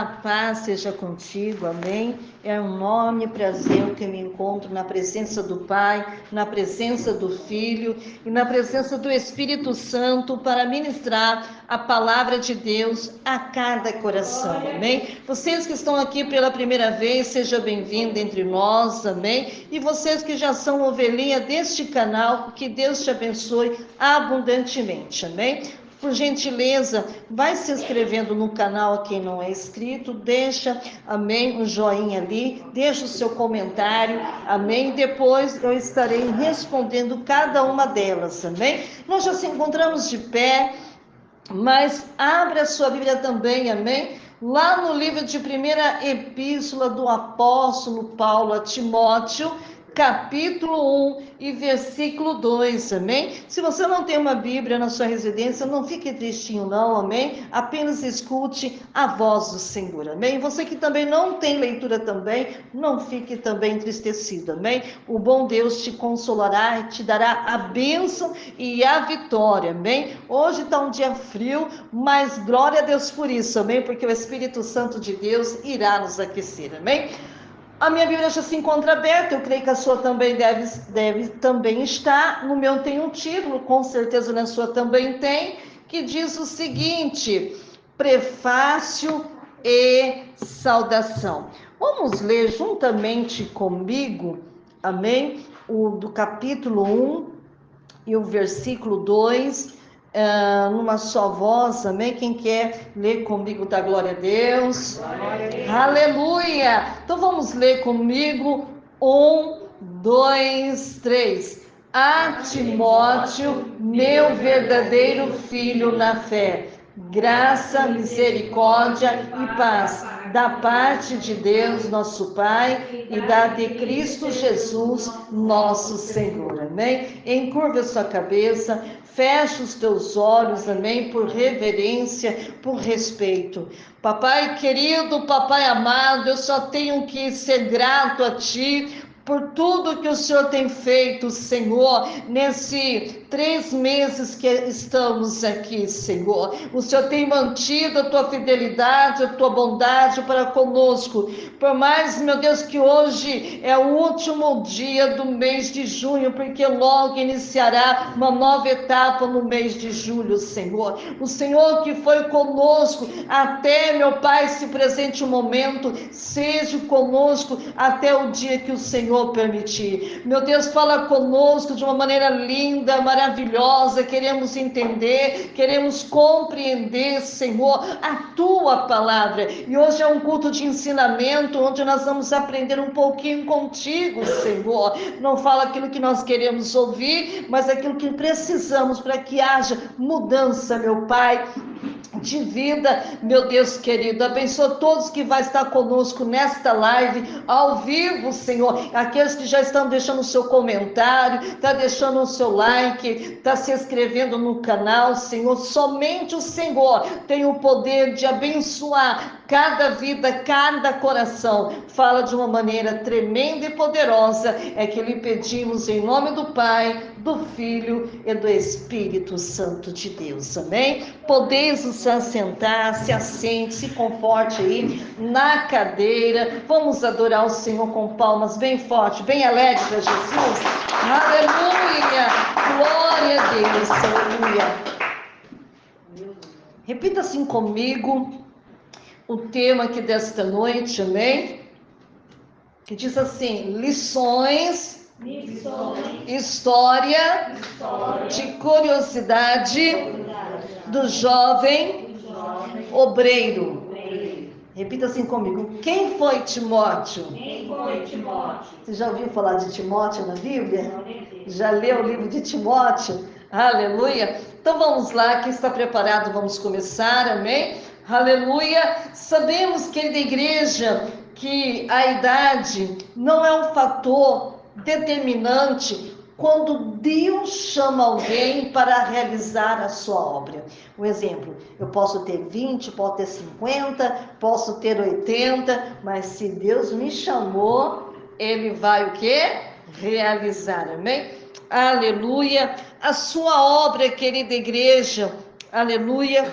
A paz seja contigo, amém? É um enorme prazer que eu me encontro na presença do Pai, na presença do Filho e na presença do Espírito Santo para ministrar a palavra de Deus a cada coração, amém? Vocês que estão aqui pela primeira vez, seja bem-vindo entre nós, amém? E vocês que já são ovelhinha deste canal, que Deus te abençoe abundantemente, amém? Por gentileza, vai se inscrevendo no canal quem não é inscrito, deixa, amém, um joinha ali, deixa o seu comentário, amém, depois eu estarei respondendo cada uma delas, amém? Nós já se encontramos de pé, mas abre a sua Bíblia também, amém? Lá no livro de primeira epístola do apóstolo Paulo a Timóteo, capítulo 1 e versículo 2, amém? Se você não tem uma Bíblia na sua residência, não fique tristinho não, amém? Apenas escute a voz do Senhor, amém? Você que também não tem leitura também, não fique também entristecido, amém? O bom Deus te consolará e te dará a bênção e a vitória, amém? Hoje está um dia frio, mas glória a Deus por isso, amém? Porque o Espírito Santo de Deus irá nos aquecer, amém? A minha Bíblia já se encontra aberta, eu creio que a sua também deve também estar. No meu tem um título, com certeza na sua também tem, que diz o seguinte: Prefácio e Saudação. Vamos ler juntamente comigo, amém? O do capítulo 1 e o versículo 2, numa só voz, amém? Quem quer ler comigo, dá glória a Deus. Glória a Deus. Aleluia! Então vamos ler comigo, 1, 2, 3. A Timóteo, meu verdadeiro filho na fé, graça, misericórdia e paz, da parte de Deus, nosso Pai, e da de Cristo Jesus, nosso Senhor, amém? Encurva a sua cabeça, fecha os teus olhos, amém? Por reverência, por respeito. Papai querido, papai amado, eu só tenho que ser grato a Ti, por tudo que o Senhor tem feito, Senhor, nesse 3 meses que estamos aqui, Senhor. O Senhor tem mantido a tua fidelidade, a tua bondade para conosco. Por mais, meu Deus, que hoje é o último dia do mês de junho, porque logo iniciará uma nova etapa no mês de julho, Senhor. O Senhor que foi conosco até, meu Pai, esse presente momento, seja conosco até o dia que o Senhor permitir. Meu Deus, fala conosco de uma maneira linda, maravilhosa. Queremos entender, queremos compreender, Senhor, a tua palavra. E hoje é um culto de ensinamento, onde nós vamos aprender um pouquinho contigo, Senhor. Não fala aquilo que nós queremos ouvir, mas aquilo que precisamos para que haja mudança, meu Pai, de vida, meu Deus querido. Abençoa todos que vai estar conosco nesta live, ao vivo, Senhor. Aqueles que já estão deixando o seu comentário, está deixando o seu like, está se inscrevendo no canal, Senhor. Somente o Senhor tem o poder de abençoar cada vida, cada coração. Fala de uma maneira tremenda e poderosa. É que lhe pedimos em nome do Pai, do Filho e do Espírito Santo de Deus, amém? Podeis se assentar, se assente, se conforte aí na cadeira. Vamos adorar o Senhor com palmas bem forte, bem alegre para Jesus. Aleluia! Glória a Deus, aleluia. Repita assim comigo o tema aqui desta noite, amém? Que diz assim: lições, história de curiosidade do jovem obreiro. Repita assim comigo: quem foi Timóteo? Você já ouviu falar de Timóteo na Bíblia? Já leu o livro de Timóteo? Aleluia! Então vamos lá, quem está preparado, vamos começar, amém? Aleluia! Sabemos, querida igreja, que a idade não é um fator determinante quando Deus chama alguém para realizar a sua obra. Um exemplo, eu posso ter 20, posso ter 50, posso ter 80, mas se Deus me chamou, Ele vai o quê? Realizar, amém? Aleluia! A sua obra, querida igreja, aleluia,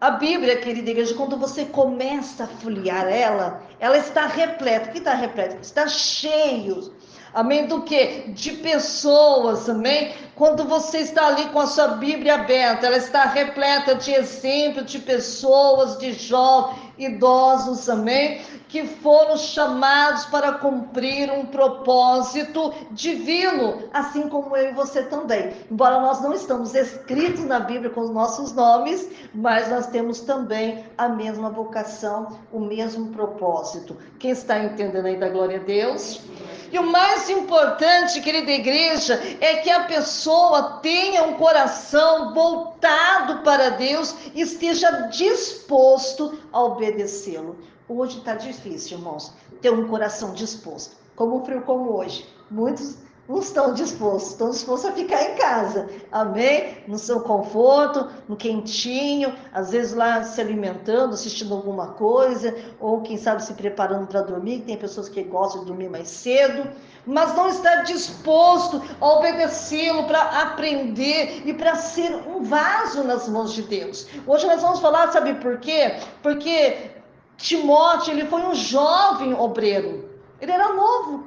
A Bíblia, querida igreja, quando você começa a folhear ela está repleta. O que está repleta? Está cheio. Amém? Do que? De pessoas, amém? Quando você está ali com a sua Bíblia aberta, ela está repleta de exemplos de pessoas, de jovens, idosos, amém? Que foram chamados para cumprir um propósito divino, assim como eu e você também. Embora nós não estamos escritos na Bíblia com os nossos nomes, mas nós temos também a mesma vocação, o mesmo propósito. Quem está entendendo aí da glória a Deus? E o mais importante, querida igreja, é que a pessoa tenha um coração voltado para Deus e esteja disposto a obedecê-lo. Hoje está difícil, irmãos, ter um coração disposto. Como um frio como hoje. Muitos não estão dispostos a ficar em casa, amém? No seu conforto, no quentinho, às vezes lá se alimentando, assistindo alguma coisa, ou quem sabe se preparando para dormir, tem pessoas que gostam de dormir mais cedo, mas não está disposto a obedecê-lo, para aprender e para ser um vaso nas mãos de Deus. Hoje nós vamos falar, sabe por quê? Porque Timóteo, ele foi um jovem obreiro, ele era novo,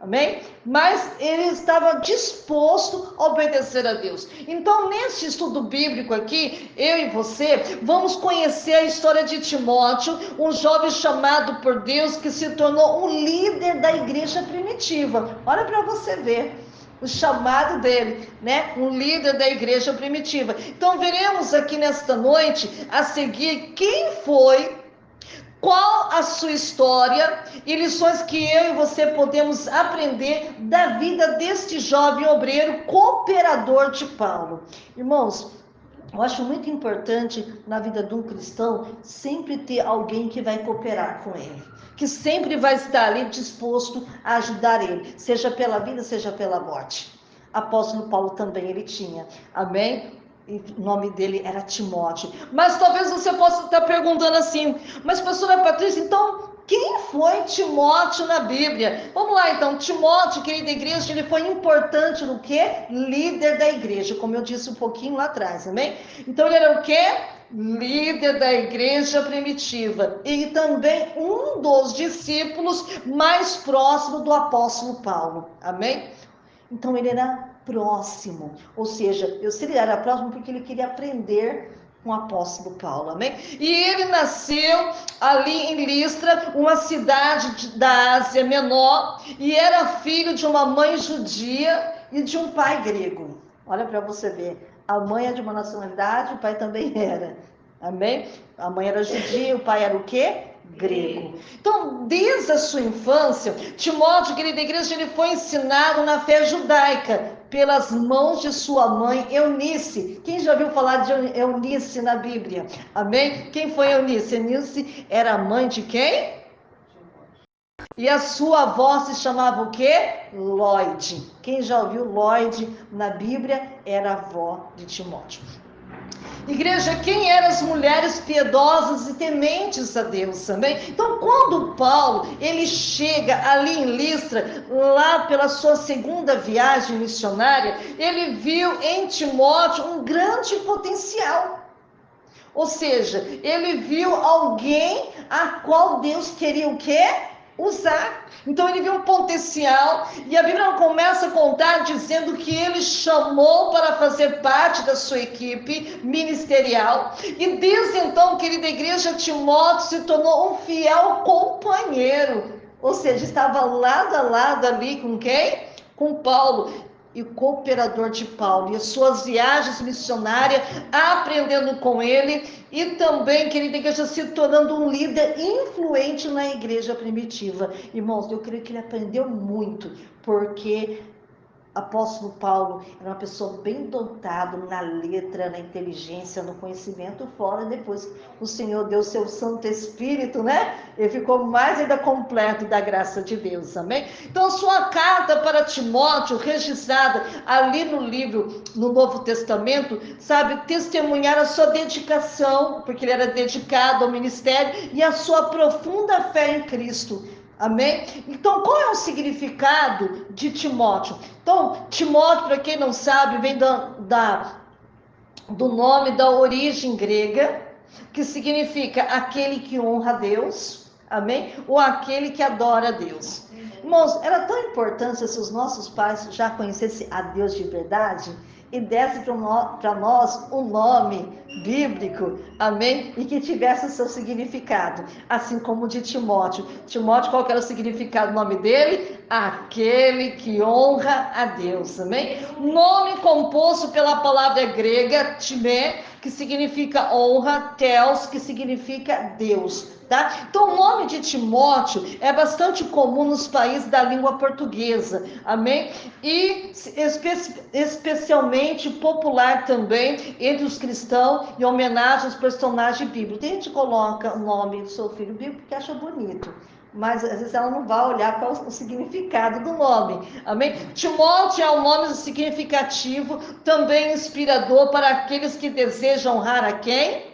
amém? Mas ele estava disposto a obedecer a Deus. Então, nesse estudo bíblico aqui, eu e você vamos conhecer a história de Timóteo, um jovem chamado por Deus que se tornou um líder da igreja primitiva. Olha para você ver o chamado dele, né? Um líder da igreja primitiva. Então, veremos aqui nesta noite, a seguir, quem foi, qual a sua história e lições que eu e você podemos aprender da vida deste jovem obreiro cooperador de Paulo. Irmãos, eu acho muito importante na vida de um cristão sempre ter alguém que vai cooperar com ele, que sempre vai estar ali disposto a ajudar ele, seja pela vida, seja pela morte. Apóstolo Paulo também ele tinha, amém? E o nome dele era Timóteo. Mas talvez você possa estar perguntando assim, mas pastora Patrícia, então quem foi Timóteo na Bíblia? Vamos lá então, Timóteo, querida igreja, ele foi importante no quê? Líder da igreja, como eu disse um pouquinho lá atrás, amém? Então ele era o quê? Líder da igreja primitiva e também um dos discípulos mais próximos do apóstolo Paulo, amém? Então ele era próximo, ou seja, se ele era próximo porque ele queria aprender com o apóstolo Paulo, amém? E ele nasceu ali em Listra, uma cidade da Ásia Menor, e era filho de uma mãe judia e de um pai grego. Olha para você ver, a mãe é de uma nacionalidade, o pai também era, amém? A mãe era judia, o pai era o quê? Grego. Então, desde a sua infância, Timóteo, querida igreja, ele foi ensinado na fé judaica pelas mãos de sua mãe Eunice. Quem já ouviu falar de Eunice na Bíblia? Amém? Quem foi Eunice? Eunice era mãe de quem? E a sua avó se chamava o quê? Lloyd. Quem já ouviu Lloyd na Bíblia era a avó de Timóteo. Igreja, quem eram as mulheres piedosas e tementes a Deus também? Então, quando Paulo, ele chega ali em Listra, lá pela sua segunda viagem missionária, ele viu em Timóteo um grande potencial. Ou seja, ele viu alguém a qual Deus queria o quê? Usar. Então ele viu um potencial e a Bíblia começa a contar dizendo que ele chamou para fazer parte da sua equipe ministerial e desde então, querida igreja, Timóteo se tornou um fiel companheiro, ou seja, estava lado a lado ali com quem? Com Paulo, e cooperador de Paulo, e as suas viagens missionárias, aprendendo com ele, e também, querida igreja, se tornando um líder influente na igreja primitiva. Irmãos, eu creio que ele aprendeu muito, porque apóstolo Paulo era uma pessoa bem dotada na letra, na inteligência, no conhecimento, fora depois o Senhor deu seu Santo Espírito, né? Ele ficou mais ainda completo da graça de Deus, amém? Então, sua carta para Timóteo, registrada ali no livro, no Novo Testamento, sabe, testemunhar a sua dedicação, porque ele era dedicado ao ministério, e a sua profunda fé em Cristo. Amém? Então, qual é o significado de Timóteo? Então, Timóteo, para quem não sabe, vem do nome da origem grega, que significa aquele que honra a Deus, amém? Ou aquele que adora a Deus. Irmãos, era tão importante se os nossos pais já conhecessem a Deus de verdade e dessem para nós um nome bíblico, amém? E que tivesse o seu significado, assim como o de Timóteo. Timóteo, qual que era o significado do nome dele? Aquele que honra a Deus, amém? Nome composto pela palavra grega, timé, que significa honra, teos, que significa Deus, tá? Então, o nome de Timóteo é bastante comum nos países da língua portuguesa, amém? E especialmente popular também entre os cristãos, em homenagem aos personagens bíblicos. Tem gente que coloca o nome do seu filho bíblico porque acha bonito, mas às vezes ela não vai olhar qual o significado do nome, amém? Timóteo é um nome significativo, também inspirador para aqueles que desejam honrar a quem?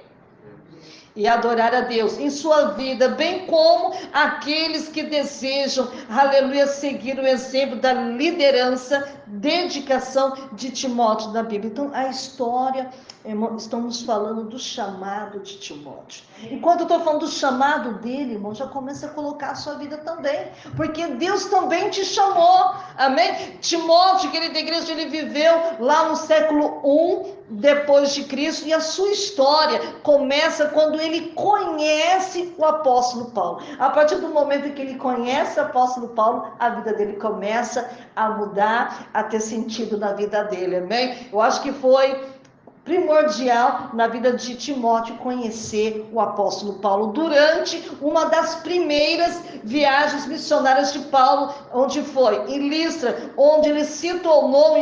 E adorar a Deus em sua vida, bem como aqueles que desejam, aleluia, seguir o exemplo da liderança, dedicação de Timóteo na Bíblia. Então, a história, irmão, estamos falando do chamado de Timóteo. Enquanto eu estou falando do chamado dele, irmão, já começa a colocar a sua vida também, porque Deus também te chamou, amém? Timóteo, querida igreja, ele viveu lá no século I depois de Cristo, e a sua história começa quando ele conhece o apóstolo Paulo. A partir do momento que ele conhece o apóstolo Paulo, a vida dele começa a mudar, a ter sentido na vida dele, amém? Eu acho que foi primordial na vida de Timóteo conhecer o apóstolo Paulo durante uma das primeiras viagens missionárias de Paulo, onde foi em Listra, onde ele se tornou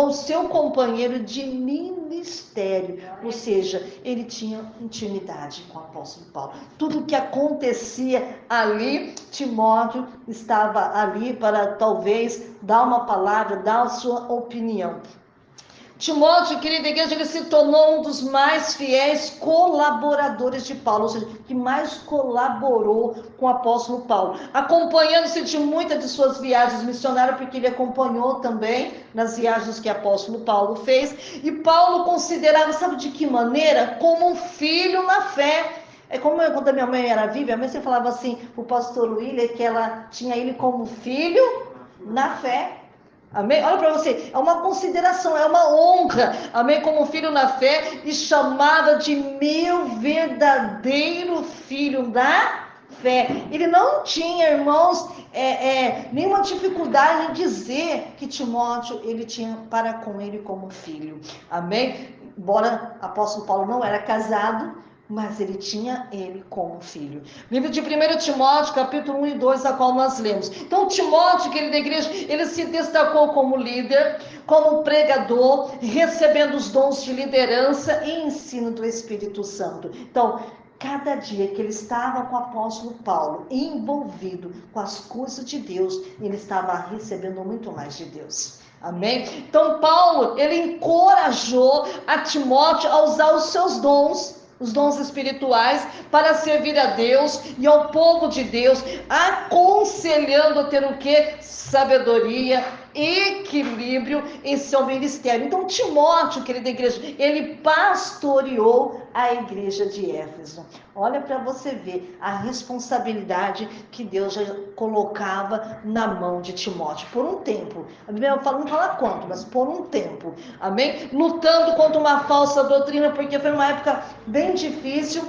o seu companheiro de ministério, ou seja, ele tinha intimidade com o apóstolo Paulo. Tudo que acontecia ali, Timóteo estava ali para talvez dar uma palavra, dar a sua opinião. Timóteo, querida igreja, ele se tornou um dos mais fiéis colaboradores de Paulo, ou seja, que mais colaborou com o apóstolo Paulo, acompanhando-se de muitas de suas viagens missionárias, porque ele acompanhou também nas viagens que o apóstolo Paulo fez, e Paulo considerava, sabe de que maneira? Como um filho na fé. É como quando a minha mãe era viva, a mãe sempre falava assim, o pastor William, que ela tinha ele como filho na fé. Amém? Olha para você, é uma consideração, é uma honra, amém? Como filho na fé, e chamada de meu verdadeiro filho da fé. Ele não tinha, irmãos, nenhuma dificuldade em dizer que Timóteo, ele tinha para com ele como filho, amém? Embora o apóstolo Paulo não era casado, mas ele tinha ele como filho. Livro de 1 Timóteo, capítulo 1 e 2, a qual nós lemos. Então, Timóteo, querida igreja, ele se destacou como líder, como pregador, recebendo os dons de liderança e ensino do Espírito Santo. Então, cada dia que ele estava com o apóstolo Paulo, envolvido com as coisas de Deus, ele estava recebendo muito mais de Deus. Amém? Então, Paulo, ele encorajou a Timóteo a usar os seus dons, os dons espirituais, para servir a Deus e ao povo de Deus, aconselhando a ter o que? Sabedoria, equilíbrio em seu ministério. Então, Timóteo, querida igreja, ele pastoreou a igreja de Éfeso. Olha para você ver a responsabilidade que Deus já colocava na mão de Timóteo por um tempo. A Bíblia não fala quanto, mas por um tempo. Amém? Lutando contra uma falsa doutrina, porque foi uma época bem difícil,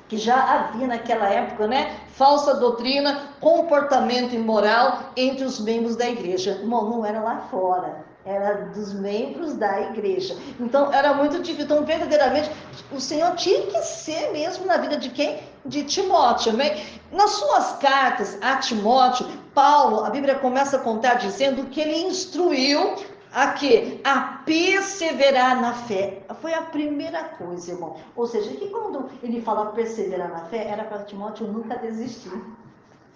que já havia naquela época, né? Falsa doutrina, comportamento imoral entre os membros da igreja. Irmão, não era lá fora, era dos membros da igreja. Então, era muito difícil. Então, verdadeiramente, o Senhor tinha que ser mesmo na vida de quem? De Timóteo, amém? Nas suas cartas a Timóteo, Paulo, a Bíblia começa a contar dizendo que ele instruiu a quê? A perseverar na fé. Foi a primeira coisa, irmão. Ou seja, que quando ele fala perseverar na fé, era para Timóteo nunca desistir.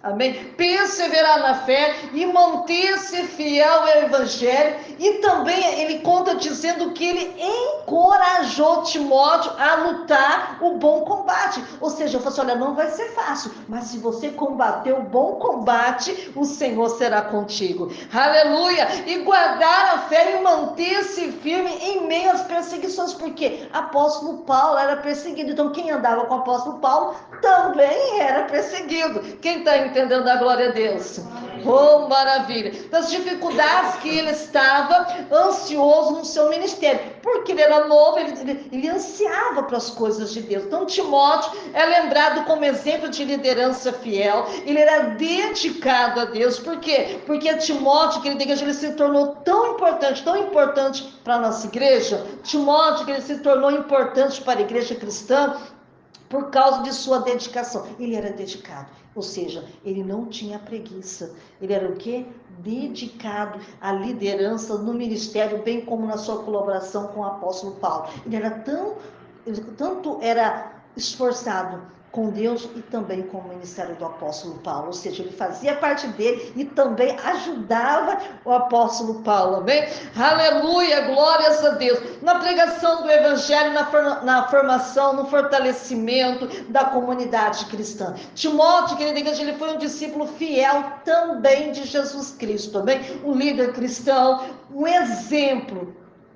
Amém? Perseverar na fé e manter-se fiel ao Evangelho. E também ele conta dizendo que ele encorajou Timóteo a lutar o bom combate. Ou seja, eu falei assim, olha, não vai ser fácil, mas se você combater o bom combate, o Senhor será contigo. Aleluia! E guardar a fé e manter-se firme em meio às perseguições, porque apóstolo Paulo era perseguido. Então quem andava com o apóstolo Paulo também era perseguido. Quem está entendendo a glória a Deus? Oh, maravilha! Das dificuldades que ele estava ansioso no seu ministério, porque ele era novo, ele ansiava para as coisas de Deus. Então Timóteo é lembrado como exemplo de liderança fiel, ele era dedicado a Deus. Por quê? Porque Timóteo, querida igreja, ele se tornou tão importante para a nossa igreja. Timóteo, que ele se tornou importante para a igreja cristã, por causa de sua dedicação. Ele era dedicado, ou seja, ele não tinha preguiça. Ele era o quê? Dedicado à liderança no ministério, bem como na sua colaboração com o apóstolo Paulo. Ele era tanto era esforçado com Deus e também com o ministério do apóstolo Paulo, ou seja, ele fazia parte dele e também ajudava o apóstolo Paulo, amém? Aleluia, glórias a Deus, na pregação do evangelho, na formação, no fortalecimento da comunidade cristã. Timóteo, querida igreja, ele foi um discípulo fiel também de Jesus Cristo, amém? Um líder cristão, um exemplo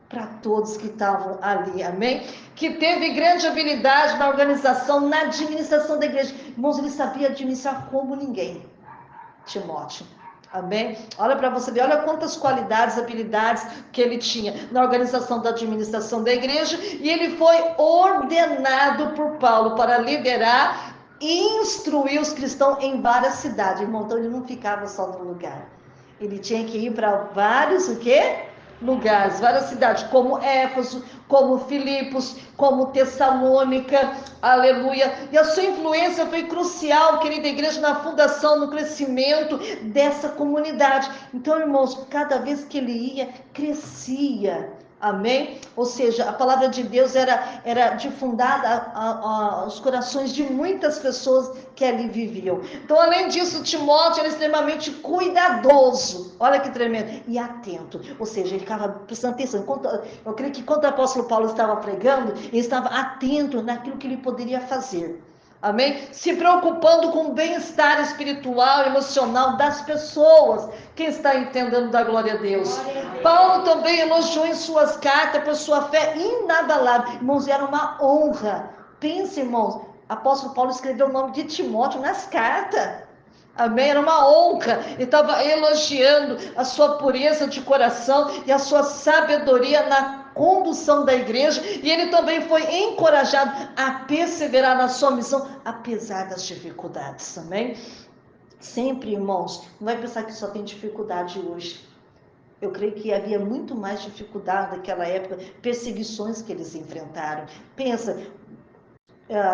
para todos que estavam ali, amém? Que teve grande habilidade na organização, na administração da igreja. Irmãos, ele sabia administrar como ninguém, Timóteo. Amém? Olha para você ver, olha quantas qualidades, habilidades que ele tinha na organização da administração da igreja, e ele foi ordenado por Paulo para liderar e instruir os cristãos em várias cidades. Irmão, então ele não ficava só no lugar. Ele tinha que ir para vários, o quê? Lugares, várias cidades, como Éfeso, como Filipos, como Tessalônica, aleluia. E a sua influência foi crucial, querida igreja, na fundação, no crescimento dessa comunidade. Então, irmãos, cada vez que ele ia, crescia. Amém? Ou seja, a palavra de Deus era difundada aos corações de muitas pessoas que ali viviam. Então, além disso, Timóteo era extremamente cuidadoso. Olha que tremendo. E atento. Ou seja, ele ficava prestando atenção. Eu creio que quando o apóstolo Paulo estava pregando, ele estava atento naquilo que ele poderia fazer. Amém? Se preocupando com o bem-estar espiritual, emocional das pessoas. Quem está entendendo da glória a Deus? Paulo também elogiou em suas cartas por sua fé inabalável. Irmãos, era uma honra. Pense, irmãos, apóstolo Paulo escreveu o nome de Timóteo nas cartas. Amém? Era uma honra. Ele estava elogiando a sua pureza de coração e a sua sabedoria na condução da igreja. E ele também foi encorajado a perseverar na sua missão, apesar das dificuldades. Amém? Sempre, irmãos, não vai pensar que só tem dificuldade hoje. Eu creio que havia muito mais dificuldade naquela época, perseguições que eles enfrentaram. Pensa,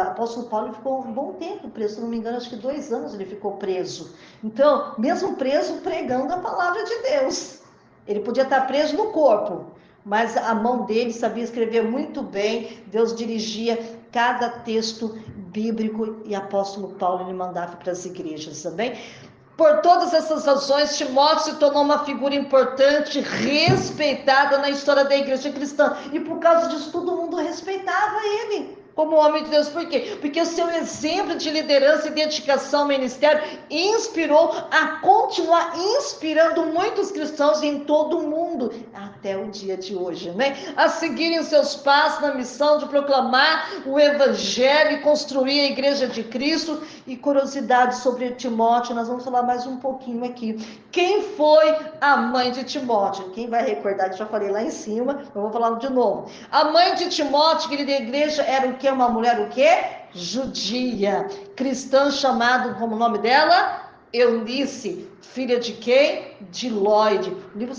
apóstolo Paulo ficou um bom tempo preso, se não me engano, acho que 2 anos ele ficou preso. Então, mesmo preso, pregando a palavra de Deus. Ele podia estar preso no corpo, mas a mão dele sabia escrever muito bem. Deus dirigia cada texto bíblico e apóstolo Paulo ele mandava para as igrejas também. Por todas essas razões, Timóteo se tornou uma figura importante, respeitada na história da igreja cristã. E por causa disso, todo mundo respeitava ele como homem de Deus. Por quê? Porque o seu exemplo de liderança e dedicação ao ministério inspirou a continuar inspirando muitos cristãos em todo o mundo, até o dia de hoje, né? A seguirem seus passos na missão de proclamar o evangelho e construir a igreja de Cristo. E curiosidade sobre Timóteo, nós vamos falar mais um pouquinho aqui. Quem foi a mãe de Timóteo? Quem vai recordar, que já falei lá em cima, eu vou falar de novo. A mãe de Timóteo, querida igreja, era o quê? Uma mulher o quê? Judia, cristã, chamado, como o nome dela? Eunice, filha de quem? De Lóide. Livro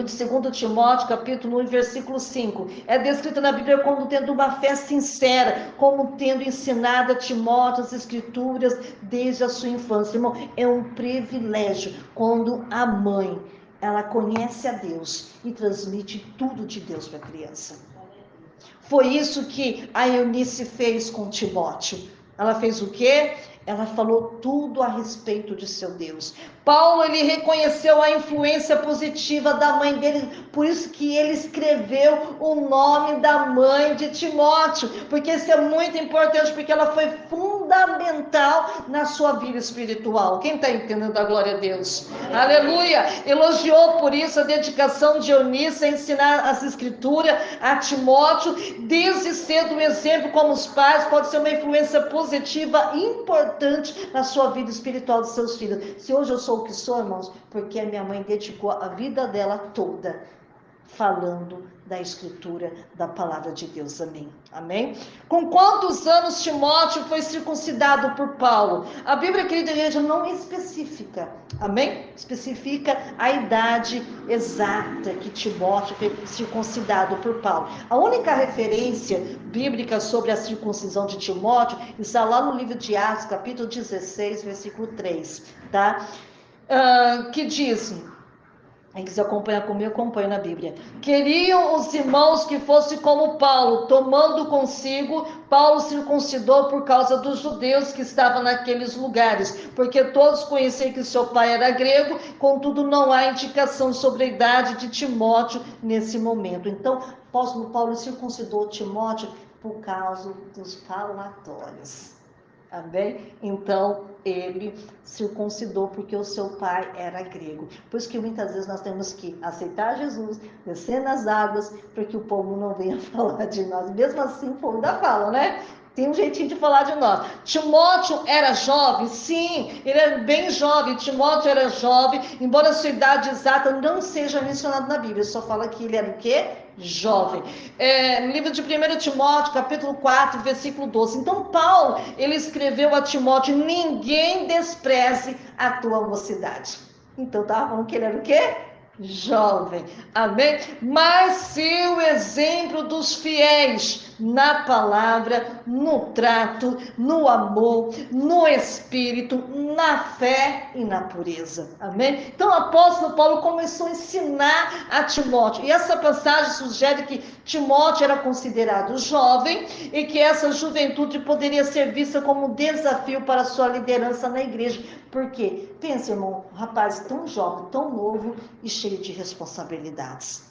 de 2 Timóteo, capítulo 1, versículo 5. É descrito na Bíblia como tendo uma fé sincera, como tendo ensinado a Timóteo as escrituras desde a sua infância. Irmão, é um privilégio quando a mãe, ela conhece a Deus e transmite tudo de Deus para a criança. Foi isso que a Eunice fez com Timóteo. Ela fez o quê? Ela falou tudo a respeito de seu Deus. Paulo, ele reconheceu a influência positiva da mãe dele, por isso que ele escreveu o nome da mãe de Timóteo, porque isso é muito importante, porque ela foi fundamental na sua vida espiritual. Quem está entendendo a glória a Deus? Aleluia! Elogiou por isso a dedicação de Eunice a ensinar as escrituras a Timóteo, desde cedo um exemplo como os pais pode ser uma influência positiva importante na sua vida espiritual dos seus filhos. Se hoje eu sou o que sou, irmãos, porque a minha mãe dedicou a vida dela toda falando da escritura, da palavra de Deus, amém? Amém? Com quantos anos Timóteo foi circuncidado por Paulo? A Bíblia, querida igreja, não especifica, amém? Especifica a idade exata que Timóteo foi circuncidado por Paulo. A única referência bíblica sobre a circuncisão de Timóteo está lá no livro de Atos, capítulo 16, versículo 3, tá? Que diz... Quem quiser acompanhar comigo, acompanha na Bíblia. Queriam os irmãos que fosse como Paulo, tomando consigo, Paulo circuncidou por causa dos judeus que estavam naqueles lugares, porque todos conheciam que seu pai era grego, contudo não há indicação sobre a idade de Timóteo nesse momento. Então, o apóstolo Paulo circuncidou Timóteo por causa dos falatórios. Amém? Então, ele circuncidou porque o seu pai era grego. Por isso que muitas vezes nós temos que aceitar Jesus, descer nas águas, para que o povo não venha falar de nós. Mesmo assim, o povo ainda fala, né? Tem um jeitinho de falar de nós. Timóteo era jovem? Sim, ele era bem jovem. Timóteo era jovem, embora a sua idade exata não seja mencionada na Bíblia. Só fala que ele era o quê? Jovem. No livro de 1 Timóteo, capítulo 4, versículo 12. Então, Paulo, ele escreveu a Timóteo: ninguém despreze a tua mocidade. Então, estava falando que ele era o quê? Jovem. Amém? Mas se o exemplo dos fiéis na palavra, no trato, no amor, no espírito, na fé e na pureza. Amém? Então o apóstolo Paulo começou a ensinar a Timóteo. E essa passagem sugere que Timóteo era considerado jovem e que essa juventude poderia ser vista como um desafio para a sua liderança na igreja. Por quê? Pensa, irmão, um rapaz tão jovem, tão novo e cheio de responsabilidades.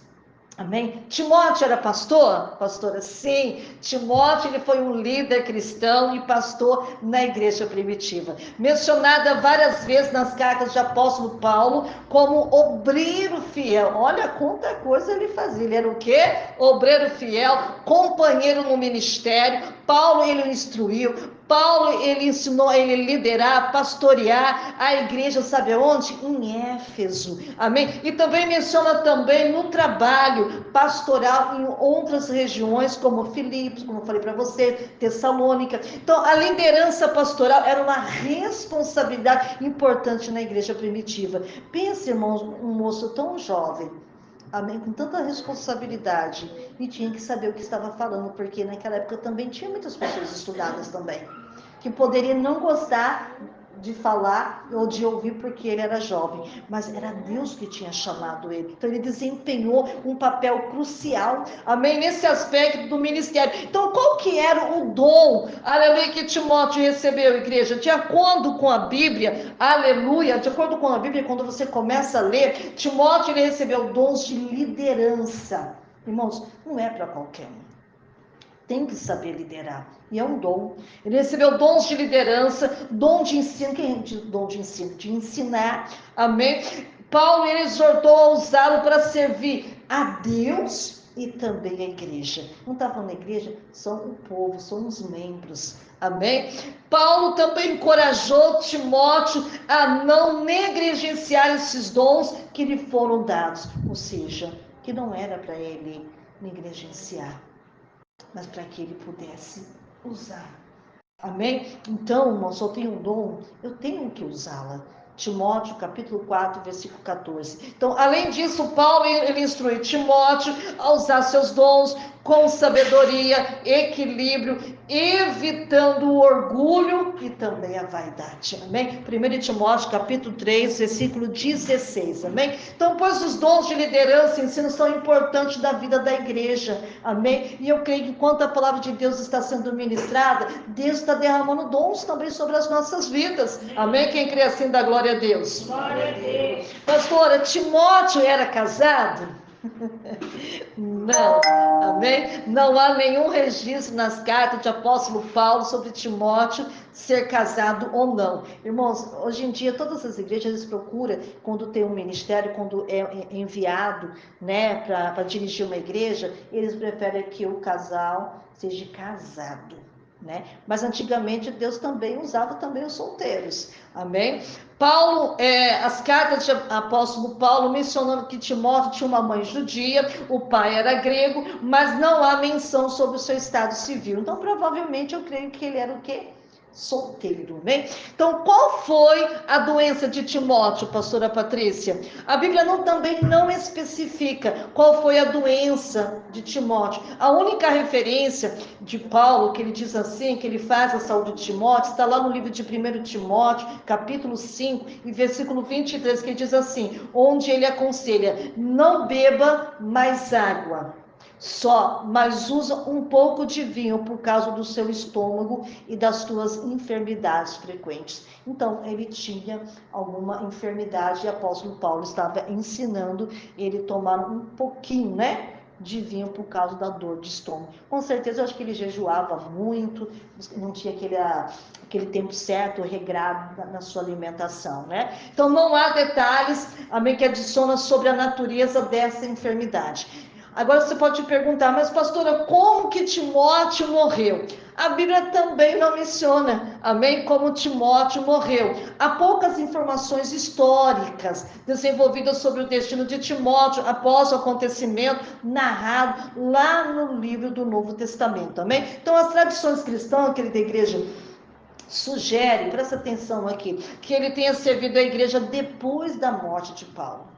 Amém? Timóteo era pastor? Pastora, sim. Timóteo, ele foi um líder cristão e pastor na igreja primitiva. Mencionada várias vezes nas cartas de apóstolo Paulo como obreiro fiel. Olha quanta coisa ele fazia. Ele era o quê? Obreiro fiel, companheiro no ministério. Paulo, ele o instruiu. Paulo, ele ensinou a ele liderar, pastorear a igreja, sabe onde? Em Éfeso, amém? E também menciona também no trabalho pastoral em outras regiões, como Filipos, como eu falei para você, Tessalônica. Então, a liderança pastoral era uma responsabilidade importante na igreja primitiva. Pense, irmãos, um moço tão jovem, amém, com tanta responsabilidade, e tinha que saber o que estava falando, porque naquela época também tinha muitas pessoas estudadas também, que poderiam não gostar de falar ou de ouvir porque ele era jovem, mas era Deus que tinha chamado ele. Então ele desempenhou um papel crucial, amém, nesse aspecto do ministério. Então qual que era o dom, aleluia, que Timóteo recebeu, igreja? De acordo com a Bíblia, aleluia, de acordo com a Bíblia, quando você começa a ler, Timóteo, ele recebeu dons de liderança. Irmãos, não é para qualquer um. Tem que saber liderar. E é um dom. Ele recebeu dons de liderança, dom de ensino. Quem é dom de ensino? De ensinar. Amém? Paulo, ele exortou a usá-lo para servir a Deus e também a igreja. Não está falando da igreja? São o povo, são os membros. Amém? Paulo também encorajou Timóteo a não negligenciar esses dons que lhe foram dados. Ou seja, que não era para ele negligenciar, mas para que ele pudesse usar. Amém? Então, irmão, se eu tenho um dom, eu tenho que usá-la. Timóteo, capítulo 4, versículo 14. Então, além disso, Paulo, ele instrui Timóteo a usar seus dons, com sabedoria, equilíbrio, evitando o orgulho e também a vaidade, amém? 1 Timóteo capítulo 3, versículo 16, amém? Então, pois os dons de liderança e ensino são importantes da vida da igreja, amém? E eu creio que enquanto a palavra de Deus está sendo ministrada, Deus está derramando dons também sobre as nossas vidas, amém? Quem crê assim dá glória a Deus. Glória a Deus. Pastora, Timóteo era casado? Não, amém? Não há nenhum registro nas cartas de apóstolo Paulo sobre Timóteo ser casado ou não. Irmãos, hoje em dia todas as igrejas eles procuram, quando tem um ministério, quando é enviado, né, para dirigir uma igreja, eles preferem que o casal seja casado. Né? Mas antigamente Deus também usava também os solteiros, amém? Paulo, as cartas de apóstolo Paulo mencionando que Timóteo tinha uma mãe judia, o pai era grego, mas não há menção sobre o seu estado civil. Então, provavelmente, eu creio que ele era o quê? Solteiro, né? Então, qual foi a doença de Timóteo, pastora Patrícia? A Bíblia também não especifica qual foi a doença de Timóteo. A única referência de Paulo, que ele diz assim, que ele faz a saúde de Timóteo, está lá no livro de 1 Timóteo, capítulo 5, e versículo 23, que diz assim, onde ele aconselha, não beba mais água, só, mas usa um pouco de vinho por causa do seu estômago e das suas enfermidades frequentes. Então, ele tinha alguma enfermidade e o apóstolo Paulo estava ensinando ele tomar um pouquinho, né? De vinho por causa da dor de estômago. Com certeza, eu acho que ele jejuava muito, não tinha aquele tempo certo, regrado na sua alimentação, né? Então, não há detalhes, amém, que adicionam sobre a natureza dessa enfermidade. Agora você pode te perguntar, mas pastora, como que Timóteo morreu? A Bíblia também não menciona, amém, como Timóteo morreu. Há poucas informações históricas desenvolvidas sobre o destino de Timóteo após o acontecimento narrado lá no livro do Novo Testamento, amém? Então as tradições cristãs, querida igreja, sugere, presta atenção aqui, que ele tenha servido a igreja depois da morte de Paulo.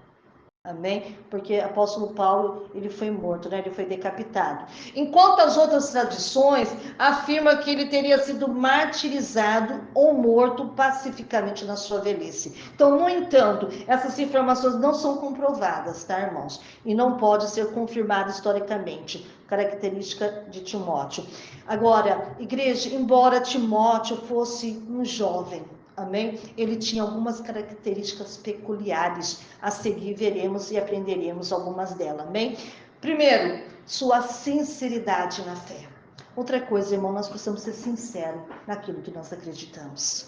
Amém? Porque o apóstolo Paulo, ele foi morto, né? Ele foi decapitado. Enquanto as outras tradições afirmam que ele teria sido martirizado ou morto pacificamente na sua velhice. Então, no entanto, essas informações não são comprovadas, tá, irmãos? E não pode ser confirmada historicamente, característica de Timóteo. Agora, igreja, embora Timóteo fosse um jovem, amém? Ele tinha algumas características peculiares. A seguir veremos e aprenderemos algumas delas, amém? Primeiro, sua sinceridade na fé. Outra coisa, irmão, nós precisamos ser sinceros naquilo que nós acreditamos.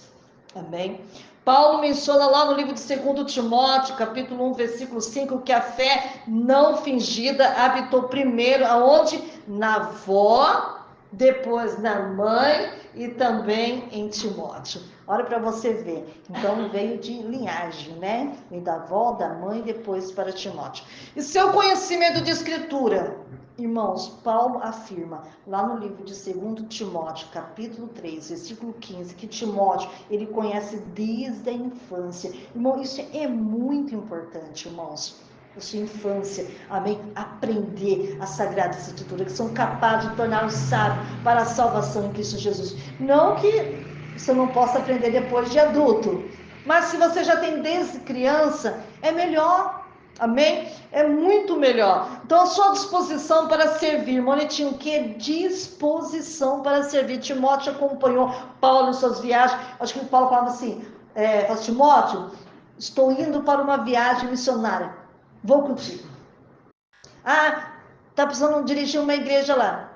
Amém? Paulo menciona lá no livro de 2 Timóteo, capítulo 1, versículo 5, que a fé não fingida habitou primeiro aonde? Na avó, depois na mãe e também em Timóteo. Olha para você ver. Então veio de linhagem, né? Veio da avó, da mãe, depois para Timóteo. E seu conhecimento de escritura? Irmãos, Paulo afirma lá no livro de 2 Timóteo, capítulo 3, versículo 15, que Timóteo, ele conhece desde a infância. Irmão, isso é muito importante, irmãos. A sua infância, amém? Aprender a Sagrada Escritura, que são capazes de torná-lo sábio para a salvação em Cristo Jesus. Não que você não possa aprender depois de adulto, mas se você já tem desde criança, é melhor, amém? É muito melhor. Então, a sua disposição para servir, irmão, ele tinha o quê? Disposição para servir. Timóteo acompanhou Paulo em suas viagens. Acho que Paulo falava assim, Timóteo, estou indo para uma viagem missionária, vou contigo. Ah, tá precisando dirigir uma igreja lá,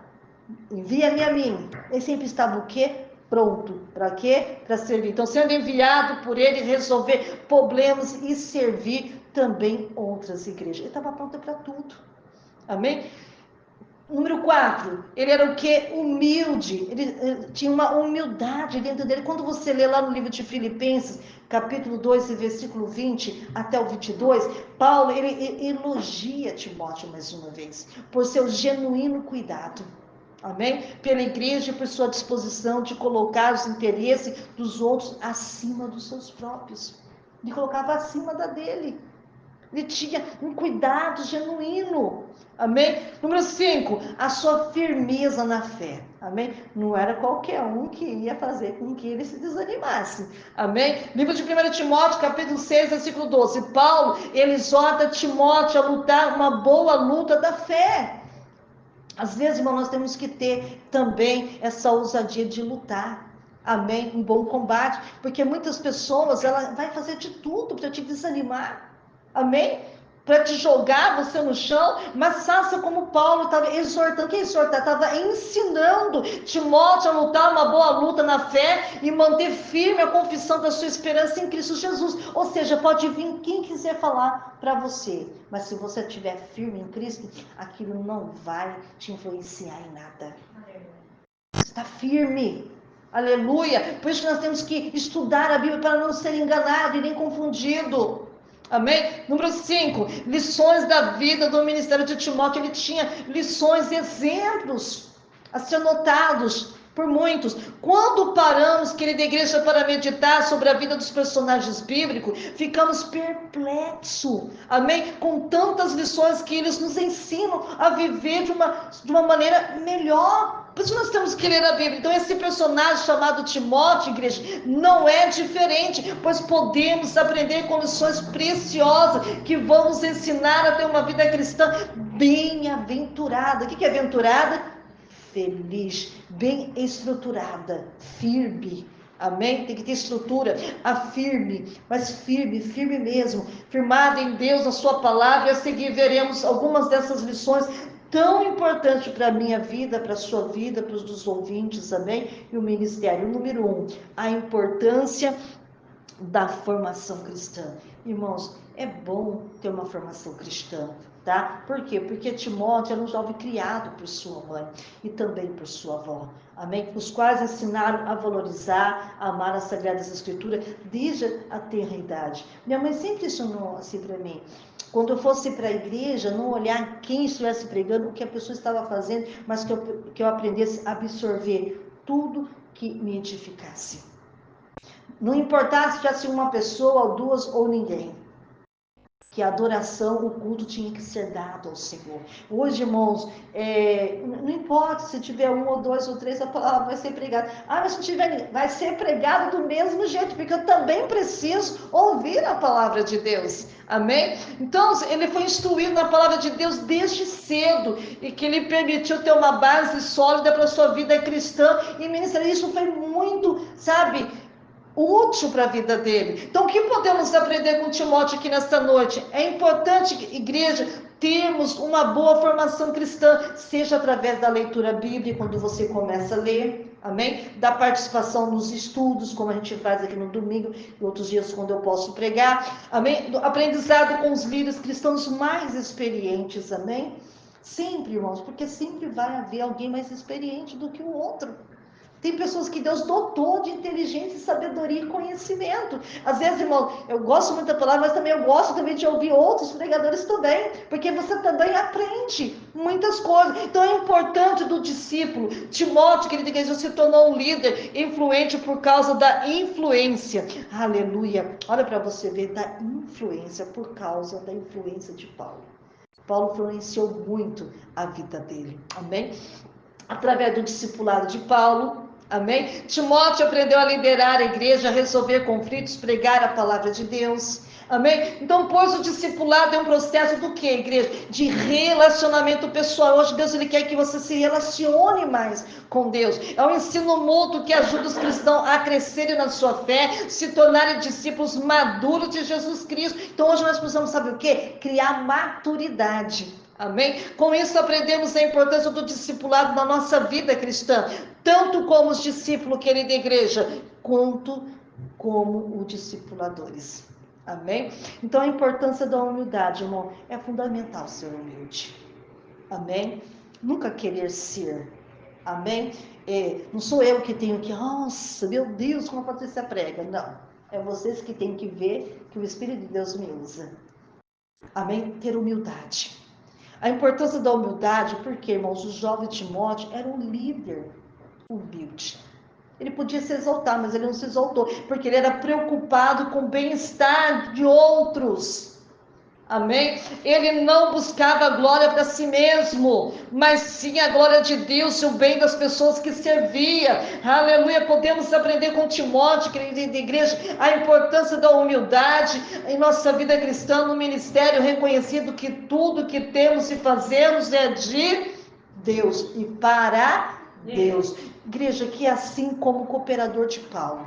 envia-me a mim. Ele sempre estava o quê? Pronto. Para quê? Para servir. Então, sendo enviado por ele, resolver problemas e servir também outras igrejas. Ele estava pronto para tudo. Amém? Número 4, ele era o quê? Humilde. Ele tinha uma humildade dentro dele. Quando você lê lá no livro de Filipenses, capítulo 2, versículo 20 até o 22, Paulo, ele elogia Timóteo mais uma vez, por seu genuíno cuidado. Amém? Pela igreja e por sua disposição de colocar os interesses dos outros acima dos seus próprios. Ele colocava acima da dele. Ele tinha um cuidado genuíno. Amém? Número 5, a sua firmeza na fé. Amém? Não era qualquer um que ia fazer com que ele se desanimasse. Amém? Livro de 1 Timóteo, capítulo 6, versículo 12. Paulo, ele exorta Timóteo a lutar uma boa luta da fé. Às vezes, irmão, nós temos que ter também essa ousadia de lutar. Amém? Um bom combate. Porque muitas pessoas, ela vai fazer de tudo para te desanimar. Amém? Para te jogar você no chão, mas faça como Paulo estava exortando. Quem exortar? Estava ensinando Timóteo a lutar uma boa luta na fé e manter firme a confissão da sua esperança em Cristo Jesus. Ou seja, pode vir quem quiser falar para você, mas se você estiver firme em Cristo, aquilo não vai te influenciar em nada. Está firme. Aleluia. Por isso nós temos que estudar a Bíblia para não ser enganado e nem confundido. Amém? Número 5, lições da vida do ministério de Timóteo. Ele tinha lições, exemplos a ser notados por muitos. Quando paramos, querida igreja, para meditar sobre a vida dos personagens bíblicos, ficamos perplexos, amém? Com tantas lições que eles nos ensinam a viver de uma maneira melhor. Por isso nós temos que ler a Bíblia. Então esse personagem chamado Timóteo, igreja, não é diferente, pois podemos aprender com lições preciosas que vão nos ensinar a ter uma vida cristã bem-aventurada. O que é aventurada? Feliz, bem estruturada, firme. Amém? Tem que ter estrutura, firme, mas firme mesmo, firmada em Deus, a sua palavra. E a seguir veremos algumas dessas lições tão importante para a minha vida, para a sua vida, para os dos ouvintes, amém? E o ministério. Número 1, a importância da formação cristã. Irmãos, é bom ter uma formação cristã, tá? Por quê? Porque Timóteo era um jovem criado por sua mãe e também por sua avó, amém? Os quais ensinaram a valorizar, a amar as Sagradas Escrituras desde a tenra idade. Minha mãe sempre ensinou assim para mim: quando eu fosse para a igreja, não olhar quem estivesse pregando, o que a pessoa estava fazendo, mas que eu aprendesse a absorver tudo que me edificasse. Não importasse se tivesse uma pessoa, ou duas, ou ninguém. Que a adoração, o culto tinha que ser dado ao Senhor. Hoje, irmãos, não importa se tiver um, ou dois, ou três, a palavra vai ser pregada. Mas se tiver, vai ser pregada do mesmo jeito, porque eu também preciso ouvir a palavra de Deus. Amém? Então, ele foi instruído na palavra de Deus desde cedo, e que lhe permitiu ter uma base sólida para a sua vida cristã e ministrar. Isso foi muito, sabe, útil para a vida dele. Então, o que podemos aprender com Timóteo aqui nesta noite? É importante, igreja, termos uma boa formação cristã, seja através da leitura bíblica, quando você começa a ler, amém? Da participação nos estudos, como a gente faz aqui no domingo e outros dias quando eu posso pregar, amém? Do aprendizado com os líderes cristãos mais experientes, amém? Sempre, irmãos, porque sempre vai haver alguém mais experiente do que o outro. Tem pessoas que Deus dotou de inteligência, sabedoria e conhecimento. Às vezes, irmão, eu gosto muito da palavra, mas também eu gosto também de ouvir outros pregadores também, porque você também aprende muitas coisas. Então é importante do discípulo. Timóteo, querida igreja, se tornou um líder influente por causa da influência. Aleluia. Olha para você ver, da influência, por causa da influência de Paulo. Paulo influenciou muito a vida dele. Amém? Através do discipulado de Paulo, amém? Timóteo aprendeu a liderar a igreja, a resolver conflitos, pregar a palavra de Deus, amém? Então, pois o discipulado é um processo do que, igreja? De relacionamento pessoal. Hoje Deus ele quer que você se relacione mais com Deus. É um ensino mútuo que ajuda os cristãos a crescerem na sua fé, se tornarem discípulos maduros de Jesus Cristo. Então, hoje nós precisamos, sabe o quê? Criar maturidade. Amém? Com isso aprendemos a importância do discipulado na nossa vida cristã, tanto como os discípulos, querida igreja, quanto como os discipuladores. Amém? Então a importância da humildade, irmão, é fundamental ser humilde. Amém? Nunca querer ser. Amém? Não sou eu que tenho que, nossa, meu Deus, como a Patrícia prega. Não. É vocês que têm que ver que o Espírito de Deus me usa. Amém? Ter humildade. A importância da humildade, porque, irmãos, o jovem Timóteo era um líder humilde. Ele podia se exaltar, mas ele não se exaltou, porque ele era preocupado com o bem-estar de outros. Amém? Ele não buscava a glória para si mesmo, mas sim a glória de Deus e o bem das pessoas que servia. Aleluia. Podemos aprender com Timóteo, querida igreja, a importância da humildade em nossa vida cristã, no ministério, reconhecido que tudo que temos e fazemos é de Deus e para Deus. Igreja, que assim como cooperador de Paulo,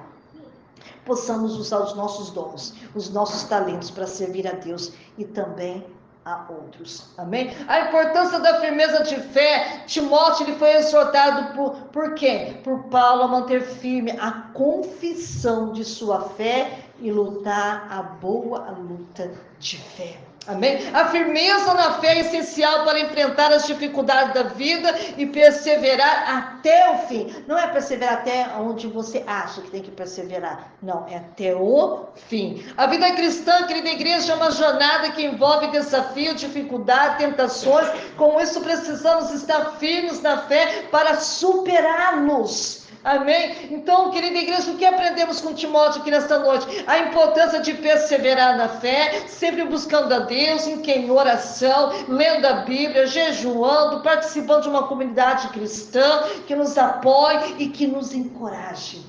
possamos usar os nossos dons, os nossos talentos para servir a Deus e também a outros. Amém? A importância da firmeza de fé. Timóteo ele foi exortado por quem? Por Paulo a manter firme a confissão de sua fé e lutar a boa luta de fé. Amém? A firmeza na fé é essencial para enfrentar as dificuldades da vida e perseverar até o fim. Não é perseverar até onde você acha que tem que perseverar. Não, é até o fim. A vida cristã, querida igreja, é uma jornada que envolve desafio, dificuldade, tentações. Com isso, precisamos estar firmes na fé para superá-los. Amém? Então, querida igreja, o que aprendemos com Timóteo aqui nesta noite? A importância de perseverar na fé, sempre buscando a Deus, em oração, lendo a Bíblia, jejuando, participando de uma comunidade cristã que nos apoie e que nos encoraje.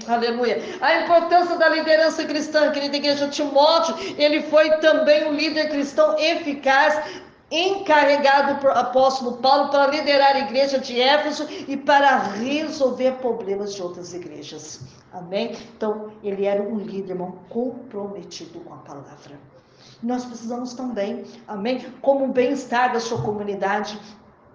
Aleluia. A importância da liderança cristã, querida igreja. Timóteo, ele foi também um líder cristão eficaz, encarregado por apóstolo Paulo para liderar a igreja de Éfeso e para resolver problemas de outras igrejas. Amém? Então, ele era um líder, irmão, comprometido com a palavra. Nós precisamos também, amém, como o bem-estar da sua comunidade.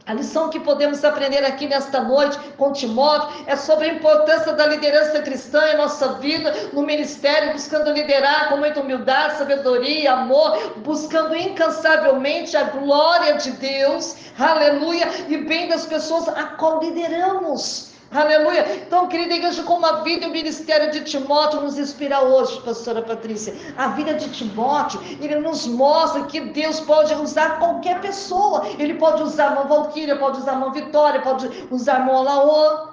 A lição que podemos aprender aqui nesta noite com Timóteo é sobre a importância da liderança cristã em nossa vida, no ministério, buscando liderar com muita humildade, sabedoria, amor, buscando incansavelmente a glória de Deus, aleluia, e bem das pessoas a qual lideramos. Aleluia. Então, querida igreja, como a vida e o ministério de Timóteo nos inspira hoje, pastora Patrícia. A vida de Timóteo, ele nos mostra que Deus pode usar qualquer pessoa. Ele pode usar a irmã Valquíria, pode usar a irmã Vitória, pode usar a irmã Alaô.